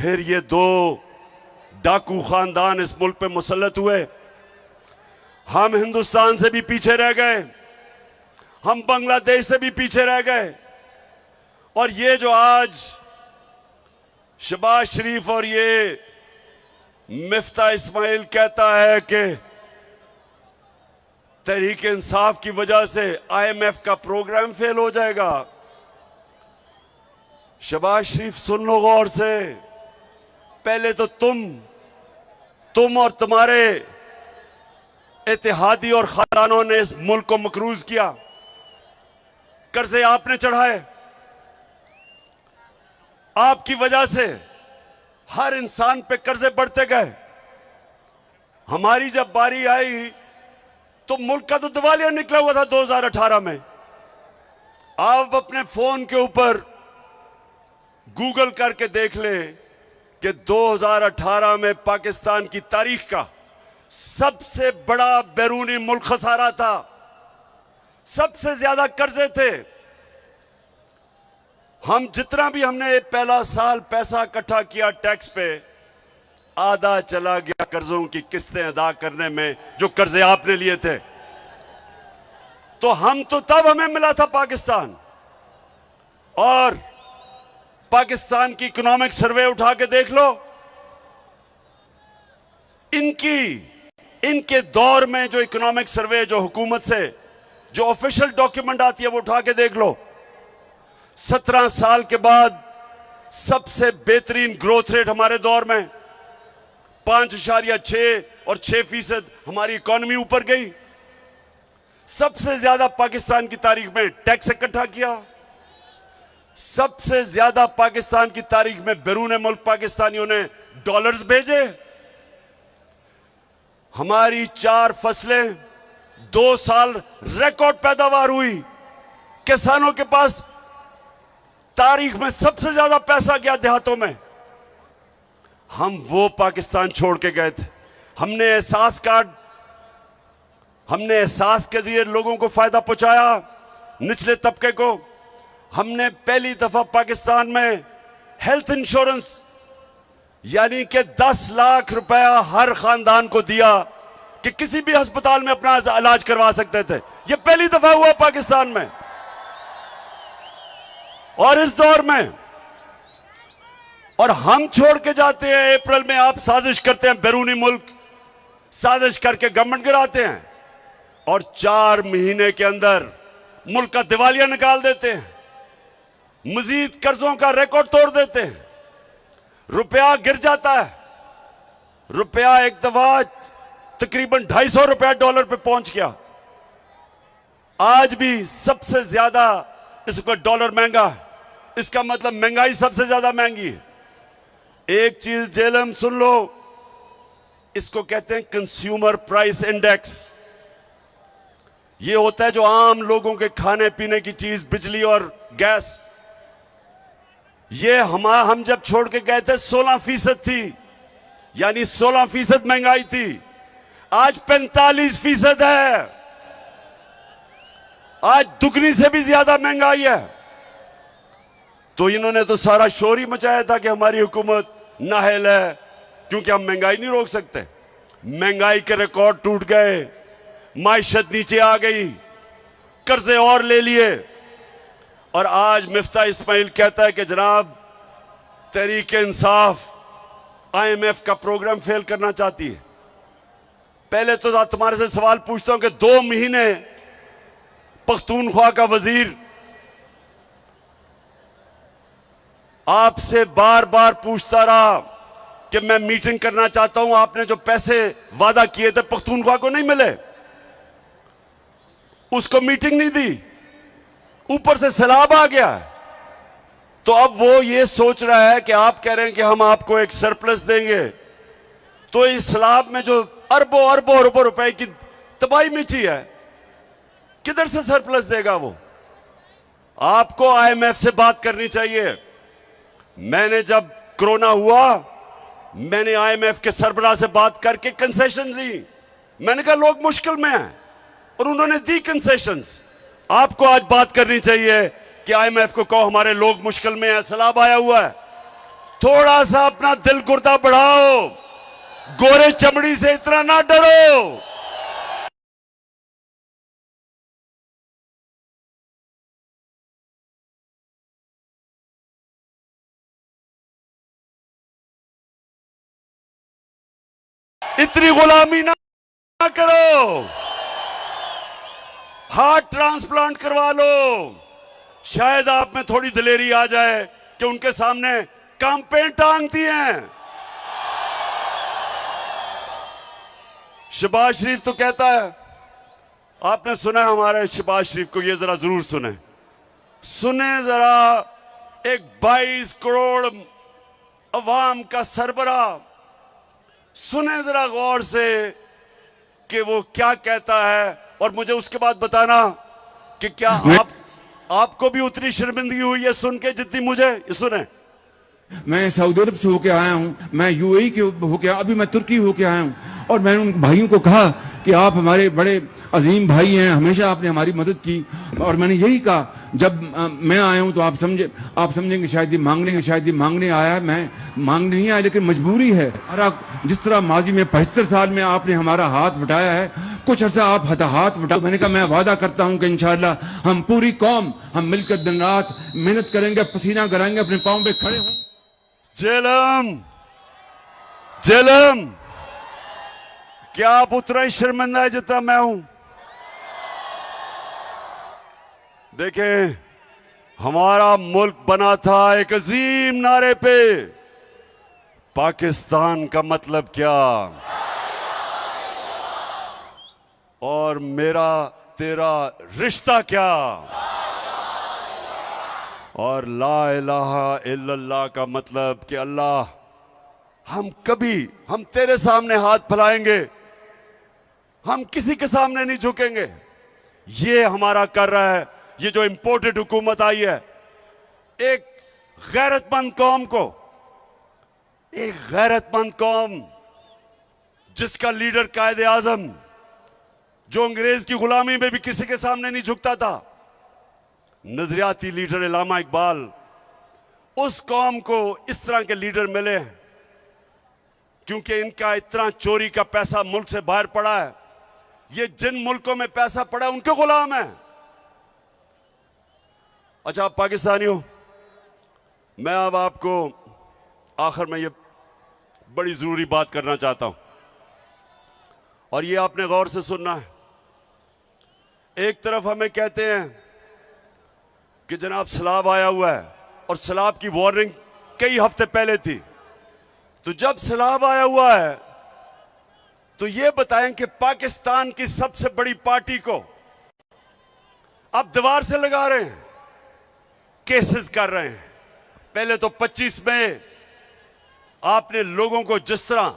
फिर ये दो डाकू खानदान इस मुल्क पे मुसल्लत हुए। हम हिंदुस्तान से भी पीछे रह गए, हम बांग्लादेश से भी पीछे रह गए। और ये जो आज शहबाज शरीफ और ये मिफ्ता इस्माइल कहता है कि तहरीक इंसाफ की वजह से IMF का प्रोग्राम फेल हो जाएगा, शहबाज शरीफ सुन लो गौर से। पहले तो तुम और तुम्हारे इत्तेहादी और खानदानों ने इस मुल्क को मकरूज किया, कर्जे आपने चढ़ाए, आपकी वजह से हर इंसान पे कर्जे बढ़ते गए। हमारी जब बारी आई तो मुल्क का तो दिवालिया निकला हुआ था 2018 में। आप अपने फोन के ऊपर गूगल करके देख लें कि 2018 में पाकिस्तान की तारीख का सबसे बड़ा बैरूनी मुल्क खसारा था, सबसे ज्यादा कर्जे थे। हम जितना भी हमने पहला साल पैसा इकट्ठा किया टैक्स पे, आधा चला गया कर्जों की किस्तें अदा करने में जो कर्जे आपने लिए थे। तो हम तो तब हमें मिला था पाकिस्तान। और पाकिस्तान की इकोनॉमिक सर्वे उठा के देख लो, इनके दौर में जो इकोनॉमिक सर्वे जो हुकूमत से जो ऑफिशियल डॉक्यूमेंट आती है वो उठा के देख लो। 17 साल के बाद सबसे बेहतरीन ग्रोथ रेट हमारे दौर में 5.6 और 6% हमारी इकोनॉमी ऊपर गई। सबसे ज्यादा पाकिस्तान की तारीख में टैक्स इकट्ठा किया, सबसे ज्यादा पाकिस्तान की तारीख में बैरून मुल्क पाकिस्तानियों ने डॉलर्स भेजे। हमारी 4 फसलें 2 साल रिकॉर्ड पैदावार हुई। किसानों के पास तारीख में सबसे ज्यादा पैसा गया देहातों में। हम वो पाकिस्तान छोड़ के गए थे। हमने एहसास के जरिए लोगों को फायदा पहुंचाया, निचले तबके को। हमने पहली दफा पाकिस्तान में हेल्थ इंश्योरेंस यानी कि 10 लाख रुपया हर खानदान को दिया कि किसी भी अस्पताल में अपना इलाज करवा सकते थे। यह पहली दफा हुआ पाकिस्तान में। और इस दौर में और हम छोड़ के जाते हैं। अप्रैल में आप साजिश करते हैं, बैरूनी मुल्क साजिश करके गवर्नमेंट गिराते हैं और 4 महीने के अंदर मुल्क का दिवालिया निकाल देते हैं, मजीद कर्जों का रिकॉर्ड तोड़ देते हैं, रुपया गिर जाता है। रुपया एक दफा तकरीबन 250 रुपया डॉलर पे पहुंच गया। आज भी सबसे ज्यादा इसका डॉलर महंगा है, इसका मतलब महंगाई सबसे ज्यादा महंगी है। एक चीज जेलम सुन लो, इसको कहते हैं कंज्यूमर प्राइस इंडेक्स। ये होता है जो आम लोगों के खाने पीने की चीज, बिजली और गैस। ये हम जब छोड़ के गए थे 16% थी, यानी 16% महंगाई थी। आज 45% है। आज दुगनी से भी ज्यादा महंगाई है। तो इन्होंने तो सारा शोर ही मचाया था कि हमारी हुकूमत नाअहल है क्योंकि हम महंगाई नहीं रोक सकते। महंगाई के रिकॉर्ड टूट गए, माइशत नीचे आ गई, कर्जे और ले लिए। और आज मिफ्ता इस्माइल कहता है कि जनाब तहरीक इंसाफ IMF का प्रोग्राम फेल करना चाहती है। पहले तो तुम्हारे से सवाल पूछता हूं कि 2 महीने पख्तूनख्वा का वजीर आपसे बार बार पूछता रहा कि मैं मीटिंग करना चाहता हूं, आपने जो पैसे वादा किए थे पख्तूनख्वा को नहीं मिले, उसको मीटिंग नहीं दी, ऊपर से सैलाब आ गया। तो अब वो ये सोच रहा है कि आप कह रहे हैं कि हम आपको एक सरप्लस देंगे, तो इस सैलाब में जो अरबों रुपए की तबाही मची है, किधर से सरप्लस देगा वो? आपको IMF से बात करनी चाहिए। मैंने जब कोरोना हुआ, मैंने IMF के सरबराह से बात करके कंसेशन दी। मैंने कहा लोग मुश्किल में हैं और उन्होंने दी कंसेशंस। आपको आज बात करनी चाहिए कि IMF को कहो हमारे लोग मुश्किल में हैं, सैलाब आया हुआ है, थोड़ा सा अपना दिल गुर्दा बढ़ाओ, गोरे चमड़ी से इतना ना डरो। इतनी गुलामी ना करो। हार्ट ट्रांसप्लांट करवा लो, शायद आप में थोड़ी दिलेरी आ जाए कि उनके सामने कैंपेन टांग दी हैं। शहबाज शरीफ तो कहता है, आपने सुना है हमारे शहबाज शरीफ को, ये जरा जरूर सुने जरा, एक 22 करोड़ अवाम का सरबरा, सुने जरा गौर से कि वो क्या कहता है, और मुझे उसके बाद बताना कि क्या आपको भी उतनी शर्मिंदगी हुई है सुन के जितनी मुझे। ये सुने, मैं सऊदी अरब से होके आया हूँ, मैं यूएई के होके, अभी मैं तुर्की होके आया हूँ, और मैंने उन भाइयों को कहा कि आप हमारे बड़े अजीम भाई हैं, हमेशा आपने हमारी मदद की। और मैंने यही कहा, जब मैं आया हूँ तो आप समझेंगे शायद ये मांगने आया है, मैं मांगने नहीं आया, लेकिन मजबूरी है। जिस तरह माजी में 75 साल में आपने हमारा हाथ बटाया है, कुछ अर्सा आप हाथ बटा। मैंने कहा मैं वादा करता हूँ कि इंशाअल्लाह हम पूरी कौम हम मिलकर दिन रात मेहनत करेंगे, पसीना कराएंगे, अपने पाँव पे खड़े होंगे। जेलम, क्या आप उतना ही शर्मिंदा है जितना मैं हूं? देखें, हमारा मुल्क बना था एक अजीम नारे पे, पाकिस्तान का मतलब क्या, और मेरा तेरा रिश्ता क्या, और ला इलाहा इल्लल्लाह का मतलब कि अल्लाह, हम तेरे सामने हाथ फैलाएंगे, हम किसी के सामने नहीं झुकेंगे। ये हमारा कर रहा है ये जो इंपोर्टेड हुकूमत आई है। एक गैरतमंद कौम जिसका लीडर कायदे आजम, जो अंग्रेज की गुलामी में भी किसी के सामने नहीं झुकता था, नजरियाती लीडर इलामा इकबाल, उस कौम को इस तरह के लीडर मिले क्योंकि इनका इतना चोरी का पैसा मुल्क से बाहर पड़ा है। ये जिन मुल्कों में पैसा पड़ा है उनके गुलाम है। अच्छा, आप पाकिस्तानी हो, मैं अब आपको आखिर में ये बड़ी जरूरी बात करना चाहता हूं, और ये आपने गौर से सुनना है। एक तरफ हमें कहते हैं कि जनाब सैलाब आया हुआ है, और सैलाब की वार्निंग कई हफ्ते पहले थी। तो जब सैलाब आया हुआ है तो ये बताएं कि पाकिस्तान की सबसे बड़ी पार्टी को अब दीवार से लगा रहे हैं, केसेस कर रहे हैं। पहले तो 25 में आपने लोगों को जिस तरह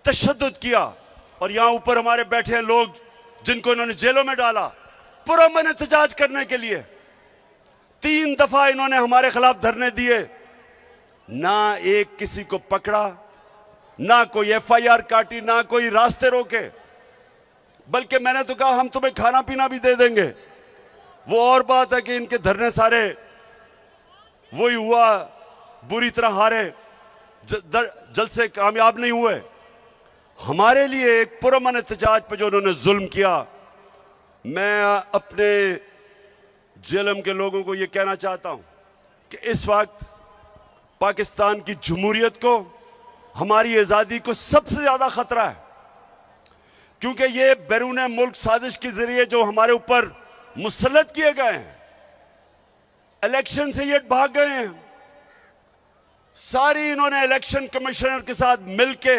तशद्दुद किया, और यहां ऊपर हमारे बैठे हैं लोग जिनको इन्होंने जेलों में डाला पुरअमन एहतजाज करने के लिए। 3 दफा इन्होंने हमारे खिलाफ धरने दिए, ना एक किसी को पकड़ा, ना कोई FIR काटी, ना कोई रास्ते रोके, बल्कि मैंने तो कहा हम तुम्हें खाना पीना भी दे देंगे। वो और बात है कि इनके धरने सारे वही हुआ, बुरी तरह हारे, जल्द से कामयाब नहीं हुए। हमारे लिए एक पुरअमन एहतजाज पे जो उन्होंने जुल्म किया, मैं अपने जेलम के लोगों को ये कहना चाहता हूं कि इस वक्त पाकिस्तान की जमहूरियत को, हमारी आज़ादी को सबसे ज़्यादा खतरा है, क्योंकि ये बैरून मुल्क साजिश के जरिए जो हमारे ऊपर मुसल्लत किए गए हैं, इलेक्शन से ये भाग गए हैं। सारी इन्होंने इलेक्शन कमिश्नर के साथ मिलके,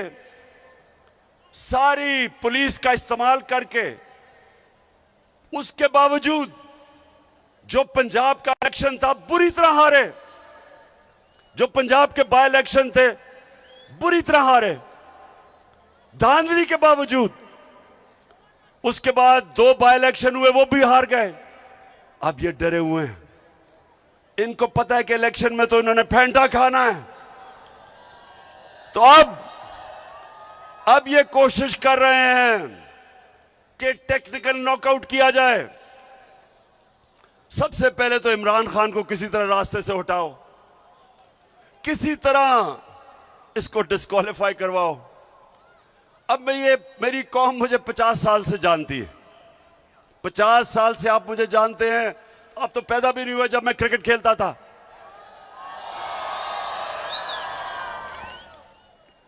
सारी पुलिस का इस्तेमाल करके, उसके बावजूद जो पंजाब का इलेक्शन था बुरी तरह हारे, जो पंजाब के बाय इलेक्शन थे बुरी तरह हारे, धांधली के बावजूद। उसके बाद 2 बाय इलेक्शन हुए, वो भी हार गए। अब ये डरे हुए हैं, इनको पता है कि इलेक्शन में तो इन्होंने फेंटा खाना है। तो अब ये कोशिश कर रहे हैं कि टेक्निकल नॉकआउट किया जाए। सबसे पहले तो इमरान खान को किसी तरह रास्ते से हटाओ, किसी तरह इसको डिस्क्वालीफाई करवाओ। अब मेरी कौम मुझे 50 साल से जानती है, 50 साल से आप मुझे जानते हैं। आप तो पैदा भी नहीं हुए जब मैं क्रिकेट खेलता था।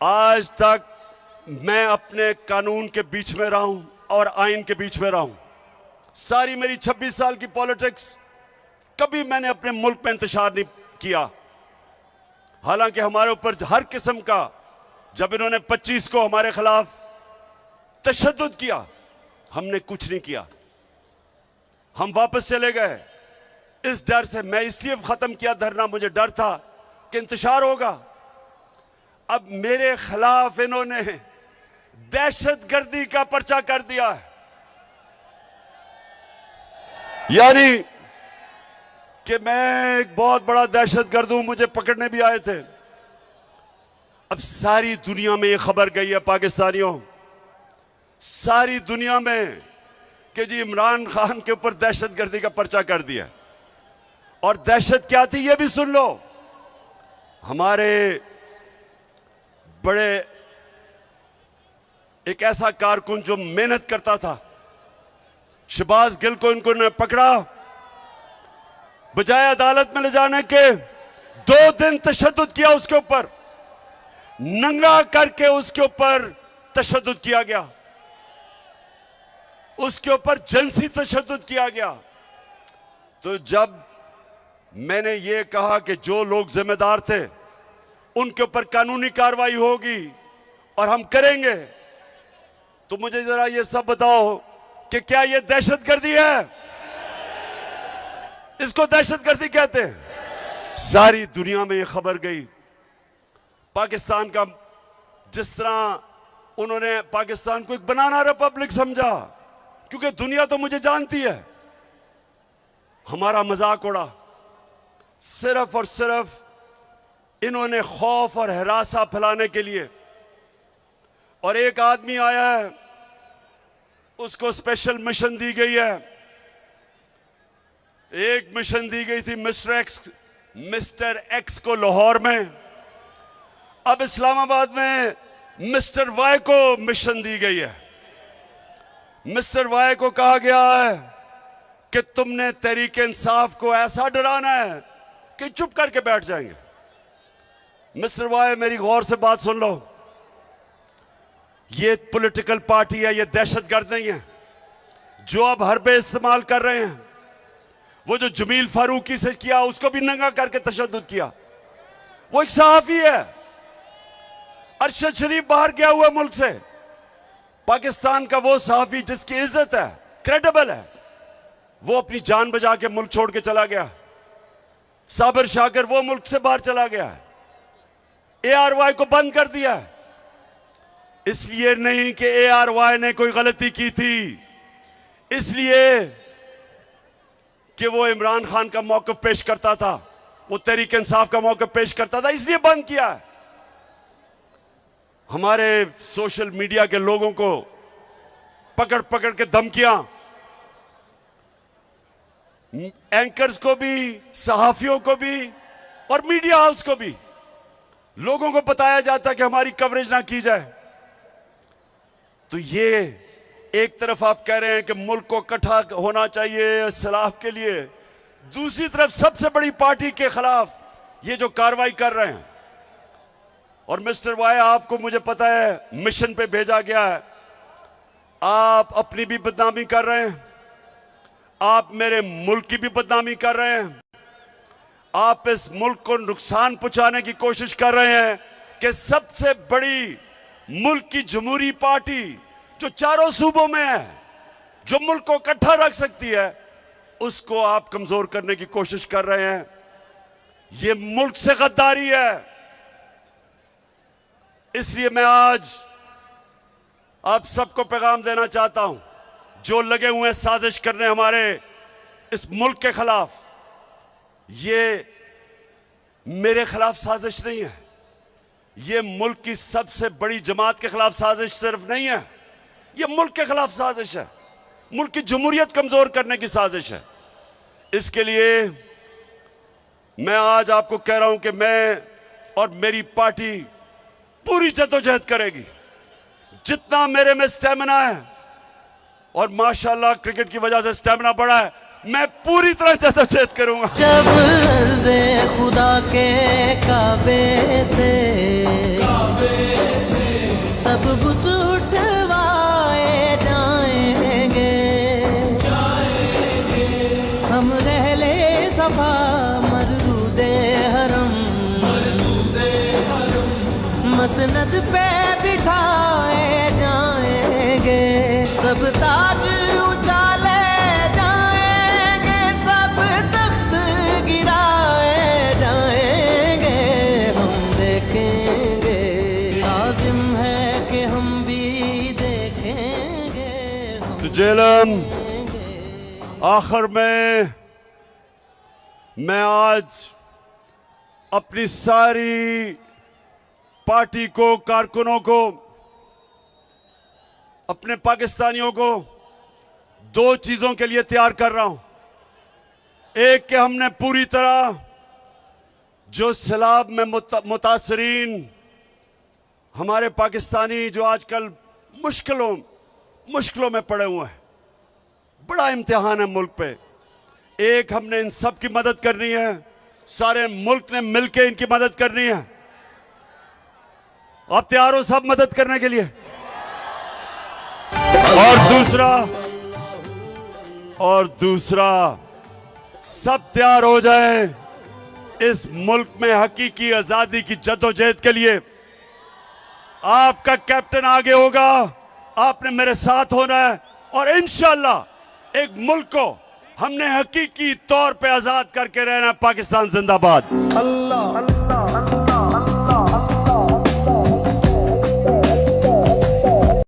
आज तक मैं अपने कानून के बीच में रहा हूं और आइन के बीच में रहा हूं। सारी मेरी 26 साल की पॉलिटिक्स कभी मैंने अपने मुल्क में इंतशार नहीं किया। हालांकि हमारे ऊपर हर किस्म का, जब इन्होंने 25 को हमारे खिलाफ तशद्दुद किया, हमने कुछ नहीं किया, हम वापस चले गए इस डर से। मैं इसलिए खत्म किया धरना, मुझे डर था कि इंतशार होगा। अब मेरे खिलाफ इन्होंने दहशतगर्दी का पर्चा कर दिया है, यानी कि मैं एक बहुत बड़ा दहशतगर्द हूं, मुझे पकड़ने भी आए थे। अब सारी दुनिया में यह खबर गई है, पाकिस्तानियों, सारी दुनिया में, कि जी इमरान खान के ऊपर दहशतगर्दी का पर्चा कर दिया। और दहशत क्या थी यह भी सुन लो। हमारे बड़े एक ऐसा कारकुन जो मेहनत करता था, शहबाज गिल को इनको ने पकड़ा, बजाय अदालत में ले जाने के 2 दिन तशद्दुद किया उसके ऊपर, नंगा करके उसके ऊपर तशद्दुद किया गया, उसके ऊपर जिनसी तशद्दुद किया गया। तो जब मैंने ये कहा कि जो लोग जिम्मेदार थे उनके ऊपर कानूनी कार्रवाई होगी और हम करेंगे, तो मुझे जरा ये सब बताओ कि क्या ये दहशतगर्दी है? इसको दहशतगर्दी कहते हैं। सारी दुनिया में ये खबर गई। पाकिस्तान का, जिस तरह उन्होंने पाकिस्तान को एक बनाना रिपब्लिक समझा, क्योंकि दुनिया तो मुझे जानती है, हमारा मजाक उड़ा। सिर्फ और सिर्फ इन्होंने खौफ और हरासा फैलाने के लिए। और एक आदमी आया है, उसको स्पेशल मिशन दी गई है। एक मिशन दी गई थी मिस्टर एक्स को लाहौर में, अब इस्लामाबाद में मिस्टर वाई को मिशन दी गई है। मिस्टर वाई को कहा गया है कि तुमने तहरीक इंसाफ को ऐसा डराना है कि चुप करके बैठ जाएंगे। मिस्टर वाई, मेरी गौर से बात सुन लो, ये पॉलिटिकल पार्टी है, ये दहशतगर्द नहीं है जो अब हरबे इस्तेमाल कर रहे हैं। वो जो जमील फारूकी से किया, उसको भी नंगा करके तशद्दुद किया। वो एक सहाफी है, अरशद शरीफ बाहर गया हुआ मुल्क से, पाकिस्तान का वो सहाफी जिसकी इज्जत है, क्रेडिबल है, वो अपनी जान बचा के मुल्क छोड़ के चला गया। साबिर शाकिर वो मुल्क से बाहर चला गया है। ARY को बंद कर दिया है, इसलिए नहीं कि ARY ने कोई गलती की थी, इसलिए कि वो इमरान खान का मौक़िफ़ पेश करता था, वो तहरीक इंसाफ का मौक़िफ़ पेश करता था, इसलिए बंद किया है। हमारे सोशल मीडिया के लोगों को पकड़ पकड़ के धमकियां, एंकर्स को भी, सहाफियों को भी और मीडिया हाउस को भी, लोगों को बताया जाता है कि हमारी कवरेज ना की जाए। तो ये एक तरफ आप कह रहे हैं कि मुल्क को इकट्ठा होना चाहिए सलाह के लिए, दूसरी तरफ सबसे बड़ी पार्टी के खिलाफ ये जो कार्रवाई कर रहे हैं। और मिस्टर वाई, आपको मुझे पता है मिशन पे भेजा गया है, आप अपनी भी बदनामी कर रहे हैं, आप मेरे मुल्क की भी बदनामी कर रहे हैं, आप इस मुल्क को नुकसान पहुंचाने की कोशिश कर रहे हैं कि सबसे बड़ी मुल्क की जमहूरी पार्टी जो चारों सूबों में है, जो मुल्क को इकट्ठा रख सकती है, उसको आप कमजोर करने की कोशिश कर रहे हैं। यह मुल्क से गद्दारी है। इसलिए मैं आज आप सबको पैगाम देना चाहता हूं, जो लगे हुए हैं साजिश करने हमारे इस मुल्क के खिलाफ, ये मेरे खिलाफ साजिश नहीं है, ये मुल्क की सबसे बड़ी जमात के खिलाफ साजिश सिर्फ नहीं है, ये मुल्क के खिलाफ साजिश है, मुल्क की जमहूरियत कमजोर करने की साजिश है। इसके लिए मैं आज आपको कह रहा हूं कि मैं और मेरी पार्टी पूरी जद्दोजहद करेगी। जितना मेरे में स्टेमिना है, और माशाल्लाह क्रिकेट की वजह से स्टेमिना बढ़ा है, मैं पूरी तरह जद्दोजहद करूंगा। जब अर्ज़े खुदा के काबे से सब बुत उठवाए जाएंगे, हम रहले सफा मरदूदे हरम मसनद पे बिठाए जाएंगे, सब ताज उछाले जाएंगे, सब तख्त गिराए जाएंगे, हम देखेंगे, लाजिम है कि हम भी देखेंगे, हम तो जेलम देखेंगे। आखिर में मैं आज अपनी सारी पार्टी को, कारकुनों को, अपने पाकिस्तानियों को दो चीजों के लिए तैयार कर रहा हूं। एक कि हमने पूरी तरह जो सैलाब में मुतासरीन हमारे पाकिस्तानी जो आजकल मुश्किलों में पड़े हुए हैं, बड़ा इम्तिहान है मुल्क पे। एक हमने इन सब की मदद करनी है, सारे मुल्क ने मिलकर इनकी मदद करनी है। आप तैयार हो सब मदद करने के लिए? और दूसरा सब तैयार हो जाए इस मुल्क में हकीकी आजादी की जद्दोजहद के लिए। आपका कैप्टन आगे होगा, आपने मेरे साथ होना है, और इंशाअल्लाह एक मुल्क को हमने हकीकी तौर पे आजाद करके रहना है। पाकिस्तान जिंदाबाद। अल्लाह